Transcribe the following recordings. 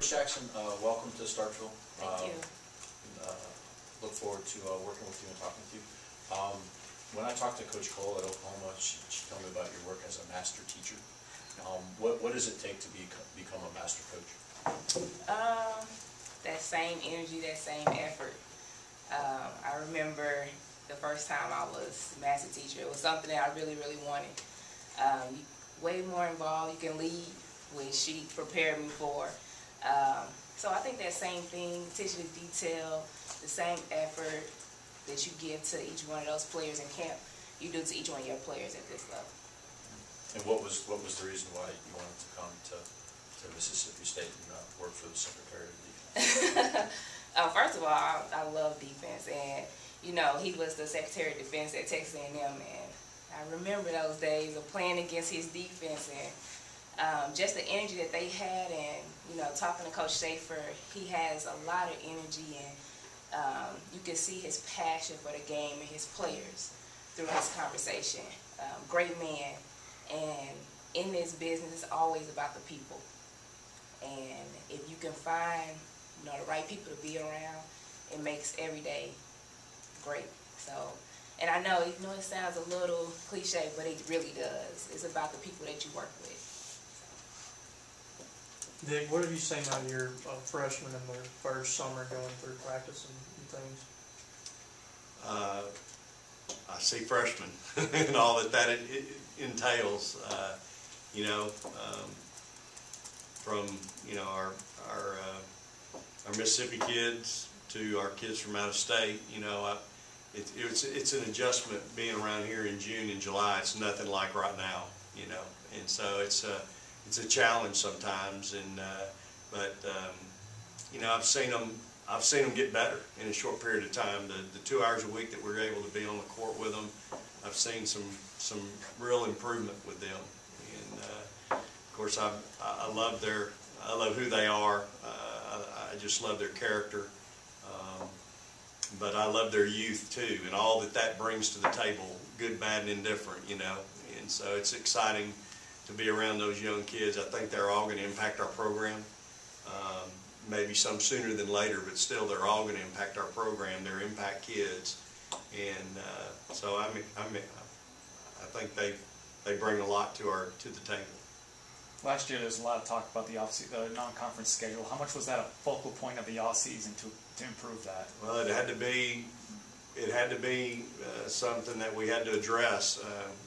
Coach Jackson, welcome to Starkville. Thank you. Look forward to working with you and talking with you. When I talked to Coach Cole at Oklahoma, she told me about your work as a master teacher. What does it take to become a master coach? That same energy, that same effort. I remember the first time I was master teacher. It was something that I really, really wanted. Way more involved. You can lead, which she prepared me for. So I think that same thing, attention to detail, the same effort that you give to each one of those players in camp, you do to each one of your players at this level. And what was the reason why you wanted to come to Mississippi State and work for the Secretary of Defense? First of all, I love defense, and you know, he was the Secretary of Defense at Texas A&M, and I remember those days of playing against his defense and just the energy that they had. And you know, talking to Coach Schaefer, he has a lot of energy, and you can see his passion for the game and his players through his conversation. Great man, and in this business, it's always about the people. And if you can find, you know, the right people to be around, it makes every day great. So, and I know, even though it sounds a little cliche, but it really does. It's about the people that you work with. Dick, what have you seen out of your freshmen in their first summer going through practice and things? I see freshmen and all that it entails. You know, from our Mississippi kids to our kids from out of state. You know, it's an adjustment being around here in June and July. It's nothing like right now. You know, and so it's a challenge sometimes. And but you know, I've seen them get better in a short period of time. The 2 hours a week that we're able to be on the court with them, I've seen some real improvement with them. And of course, I love who they are. I just love their character. But I love their youth too, and all that brings to the table, good, bad, and indifferent. You know, and so it's exciting to be around those young kids. I think they're all going to impact our program. Maybe some sooner than later, but still, they're all going to impact our program. They're impact kids, and so I think they bring a lot to the table. Last year, there was a lot of talk about the non-conference schedule. How much was that a focal point of the off-season to improve that? Well, it had to be something that we had to address.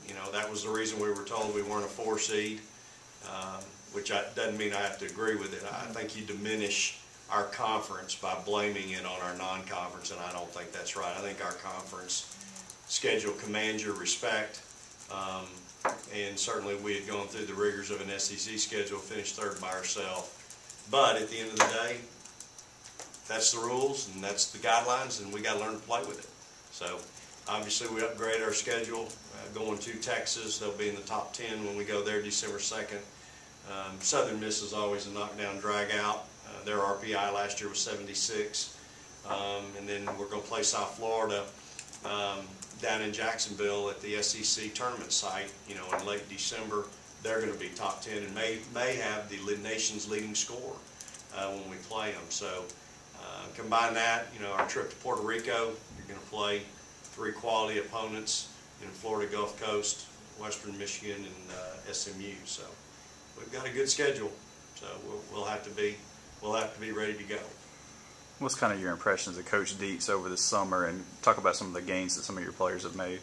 You know, that was the reason we were told we weren't a 4 seed, which doesn't mean I have to agree with it. I think you diminish our conference by blaming it on our non-conference, and I don't think that's right. I think our conference schedule commands your respect. And certainly we had gone through the rigors of an SEC schedule, finished third by ourselves. But at the end of the day, that's the rules and that's the guidelines, and we got to learn to play with it. So obviously we upgraded our schedule, going to Texas. They'll be in the top 10 when we go there December 2nd. Southern Miss is always a knockdown drag out. Their RPI last year was 76. And then we're going to play South Florida down in Jacksonville at the SEC tournament site, you know, in late December. They're going to be top 10 and may have the nation's leading scorer when we play them. So combine that, you know, our trip to Puerto Rico, you're going to play 3 quality opponents in Florida Gulf Coast, Western Michigan, and SMU. So we've got a good schedule. So we'll have to be ready to go. What's kind of your impressions of Coach Dietz over the summer, and talk about some of the gains that some of your players have made?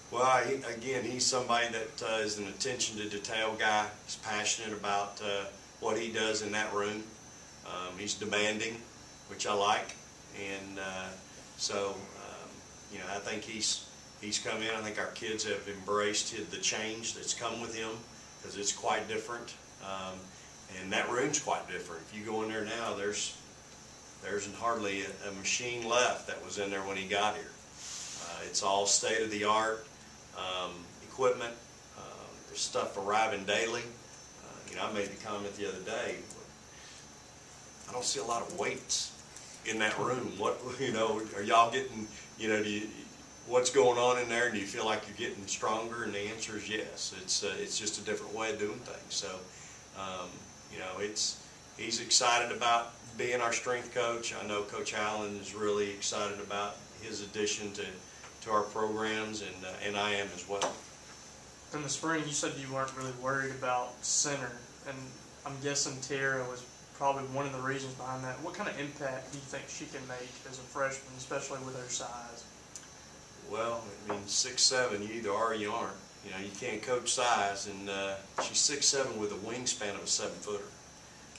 Well, again, he's somebody that is an attention to detail guy. He's passionate about what he does in that room. He's demanding, which I like, and so you know, I think he's come in. I think our kids have embraced the change that's come with him, because it's quite different, and that room's quite different. If you go in there now, there's hardly a machine left that was in there when he got here. It's all state-of-the-art equipment. There's stuff arriving daily. You know, I made the comment the other day, I don't see a lot of weights in that room. What, you know, are y'all getting, you know, what's going on in there, and do you feel like you're getting stronger? And the answer is yes. It's just a different way of doing things. So, you know, he's excited about being our strength coach. I know Coach Allen is really excited about his addition to our programs, and I am as well. In the spring, you said you weren't really worried about center, and I'm guessing Tierra was probably one of the reasons behind that. What kind of impact do you think she can make as a freshman, especially with her size? Well, I mean, 6'7", you either are or you aren't. You know, you can't coach size, and she's 6'7" with a wingspan of a 7-footer.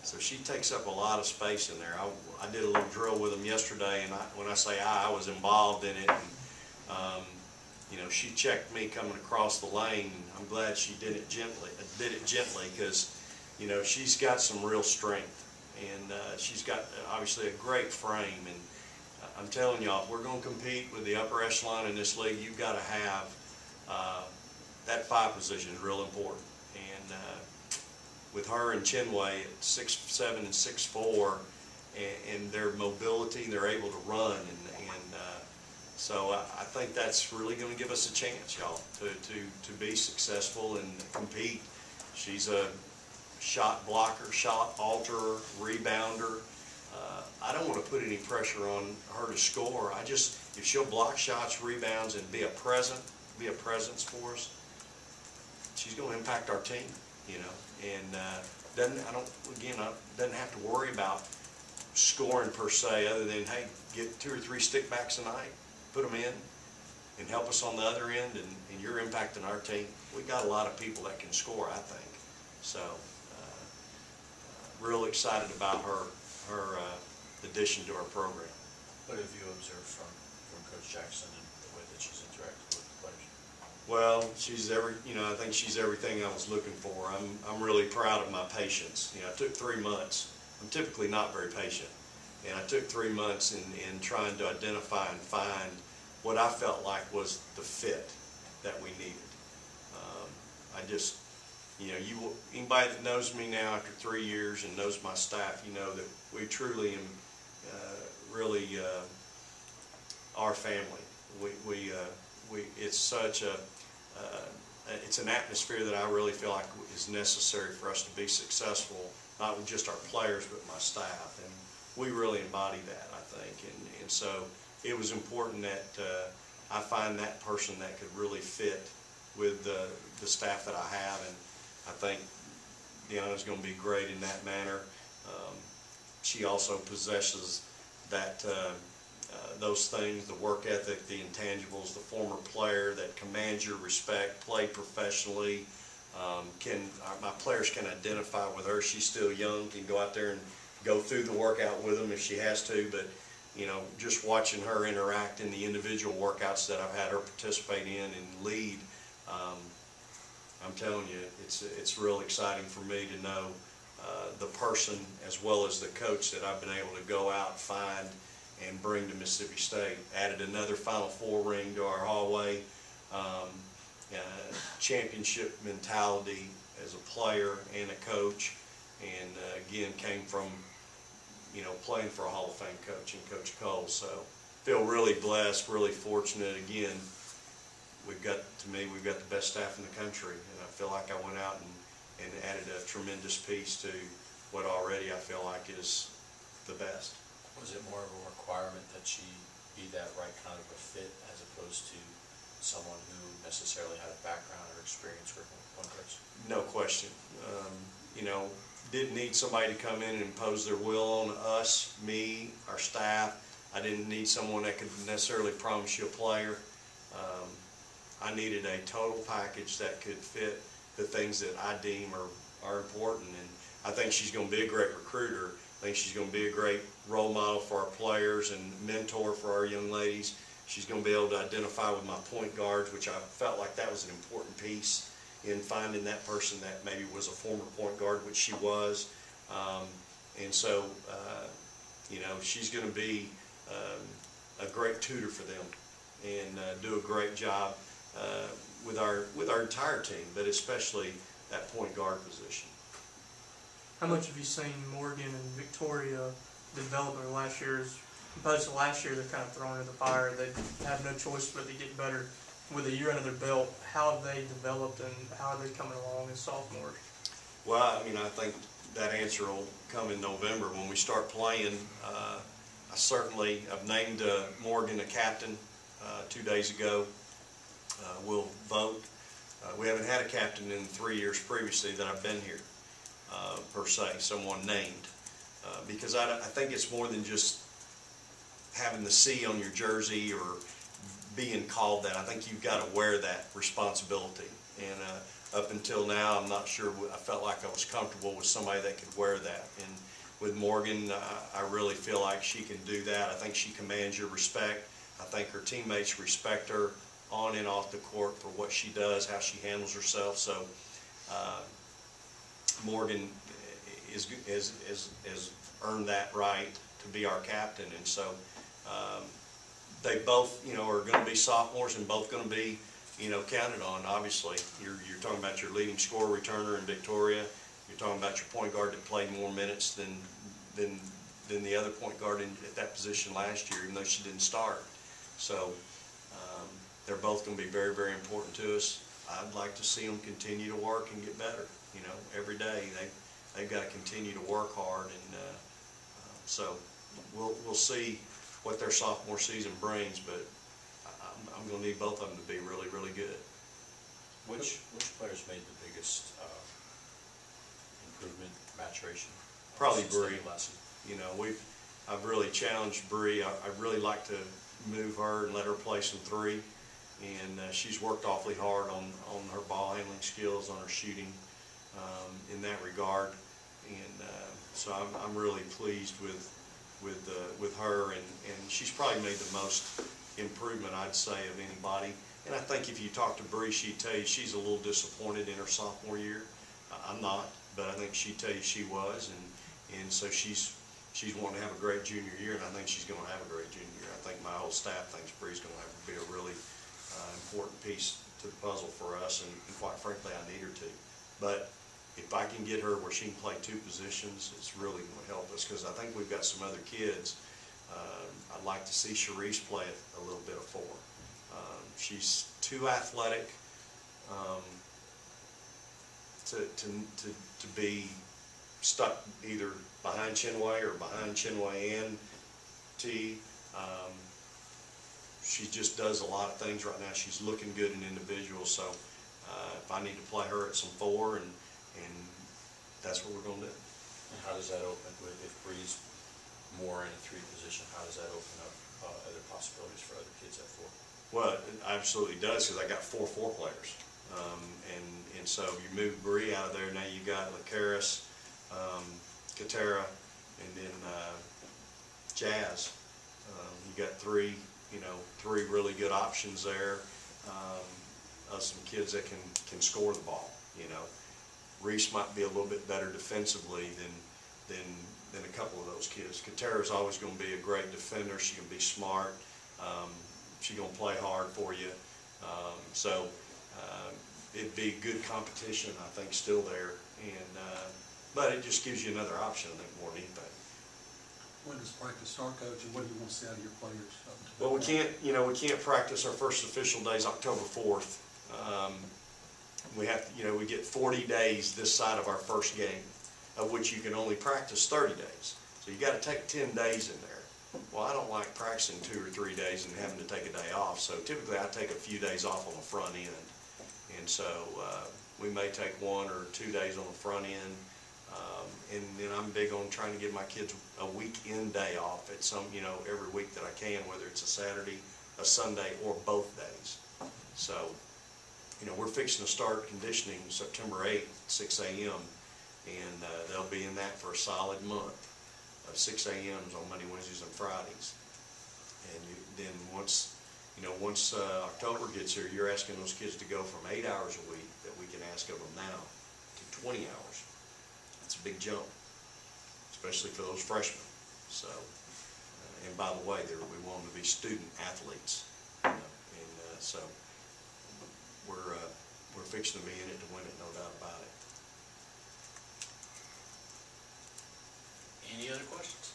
So she takes up a lot of space in there. I did a little drill with them yesterday, and when I say I was involved in it. And, you know, she checked me coming across the lane. I'm glad she did it gently because, you know, she's got some real strength, and she's got obviously a great frame. And I'm telling y'all, if we're going to compete with the upper echelon in this league, you've got to have that 5 position is real important. And with her and Chinway at 6'7" and 6'4", and their mobility, they're able to run, and so I think that's really going to give us a chance, y'all, to be successful and compete. She's a shot blocker, shot alterer, rebounder. I don't want to put any pressure on her to score. If she'll block shots, rebounds, and be a presence for us, she's going to impact our team, you know. And doesn't have to worry about scoring per se, other than, hey, get 2 or 3 stickbacks a night, put them in, and help us on the other end, and you're impacting our team. We got a lot of people that can score, I think. So, real excited about her addition to our program. What have you observed from Coach Jackson and the way that she's interacted with the players? Well, I think she's everything I was looking for. I'm really proud of my patience. You know, I took 3 months. I'm typically not very patient, and I took 3 months in trying to identify and find what I felt like was the fit that we needed. Anybody that knows me now after 3 years and knows my staff, you know that we truly really our family. It's such it's an atmosphere that I really feel like is necessary for us to be successful, not with just our players, but my staff. And we really embody that, I think. And so it was important that I find that person that could really fit with the staff that I have. And I think Dionnah's going to be great in that manner. She also possesses that those things, the work ethic, the intangibles, the former player that commands your respect, play professionally. My players can identify with her. She's still young, can go out there and go through the workout with them if she has to, but you know, just watching her interact in the individual workouts that I've had her participate in and lead, I'm telling you, it's real exciting for me to know the person as well as the coach that I've been able to go out, find, and bring to Mississippi State. Added another Final Four ring to our hallway. Championship mentality as a player and a coach, and again came from, you know, playing for a Hall of Fame coach and Coach Cole. So feel really blessed, really fortunate. Again, we've got the best staff in the country, and I feel like I went out and added a tremendous piece to what already I feel like is the best. Was it more of a requirement that she be that right kind of a fit as opposed to someone who necessarily had a background or experience working with point guards? No question. You know, didn't need somebody to come in and impose their will on us, me, our staff. I didn't need someone that could necessarily promise you a player. I needed a total package that could fit the things that I deem are important. And I think she's going to be a great recruiter. I think she's going to be a great role model for our players and mentor for our young ladies. She's going to be able to identify with my point guards, which I felt like that was an important piece in finding that person that maybe was a former point guard, which she was. And so, you know, she's going to be a great tutor for them and do a great job with our entire team, but especially that point guard position. How much have you seen Morgan and Victoria develop over last year's? Opposed to last year, they're kind of thrown into the fire. They have no choice but to get better. With a year under their belt, how have they developed and how are they coming along as sophomores? Well, I mean, I think that answer will come in November when we start playing. I've named Morgan a captain 2 days ago. We'll vote. We haven't had a captain in 3 years previously that I've been here, per se, someone named. Because I think it's more than just having the C on your jersey or being called that. I think you've got to wear that responsibility. And up until now, I'm not sure, I felt like I was comfortable with somebody that could wear that. And with Morgan, I really feel like she can do that. I think she commands your respect. I think her teammates respect her on and off the court for what she does, how she handles herself. So Morgan has earned that right to be our captain. And so they both, are going to be sophomores and both going to be, counted on. Obviously, you're talking about your leading scorer returner in Victoria. You're talking about your point guard that played more minutes than the other point guard at that position last year, even though she didn't start. So they're both going to be very, very important to us. I'd like to see them continue to work and get better. Every day they've got to continue to work hard, and so we'll see what their sophomore season brings. But I'm going to need both of them to be really, really good. Which players made the biggest improvement, maturation? Probably Bree. I've really challenged Bree. I'd really like to move her and let her play some three. And she's worked awfully hard on her ball handling skills, on her shooting in that regard. And so I'm really pleased with her. And she's probably made the most improvement, I'd say, of anybody. And I think if you talk to Bree, she'd tell you she's a little disappointed in her sophomore year. I'm not, but I think she'd tell you she was. And so she's wanting to have a great junior year, and I think she's going to have a great junior year. I think my whole staff thinks Bree's going to have to be a really important piece to the puzzle for us, and quite frankly, I need her to. But if I can get her where she can play two positions, it's really going to help us, because I think we've got some other kids. I'd like to see Sharice play a little bit of four. She's too athletic to be stuck either behind Chinway or behind Chinway and T. She just does a lot of things right now. She's looking good in individuals, so if I need to play her at some four, and that's what we're going to do. And how does that open, if Bree's more in a three position, how does that open up other possibilities for other kids at four? Well, it absolutely does, because I got 4 players. And so you move Bree out of there, now you got Lacaris, Katera, and then Jazz. You got three really good options there. Some kids that can score the ball. Reese might be a little bit better defensively than a couple of those kids. Katera's always going to be a great defender. She can be smart. She's going to play hard for you. So it'd be good competition, I think, still there. But it just gives you another option, I think, more than anything. When does practice start, Coach, and what do you want to see out of your players? Well, we can't practice. Our first official day is October 4th. We have to, we get 40 days this side of our first game, of which you can only practice 30 days. So you got to take 10 days in there. Well, I don't like practicing 2 or 3 days and having to take a day off. So typically I take a few days off on the front end. And so we may take 1 or 2 days on the front end. And then I'm big on trying to give my kids a weekend day off at some, every week that I can, whether it's a Saturday, a Sunday, or both days. So, we're fixing to start conditioning September 8th, 6 a.m. And they'll be in that for a solid month of 6 a.m.s on Monday, Wednesdays, and Fridays. And then once October gets here, you're asking those kids to go from 8 hours a week that we can ask of them now to 20 hours. It's a big jump, especially for those freshmen. So, and by the way, we want them to be student athletes, and so we're fixing to be in it to win it, no doubt about it. Any other questions?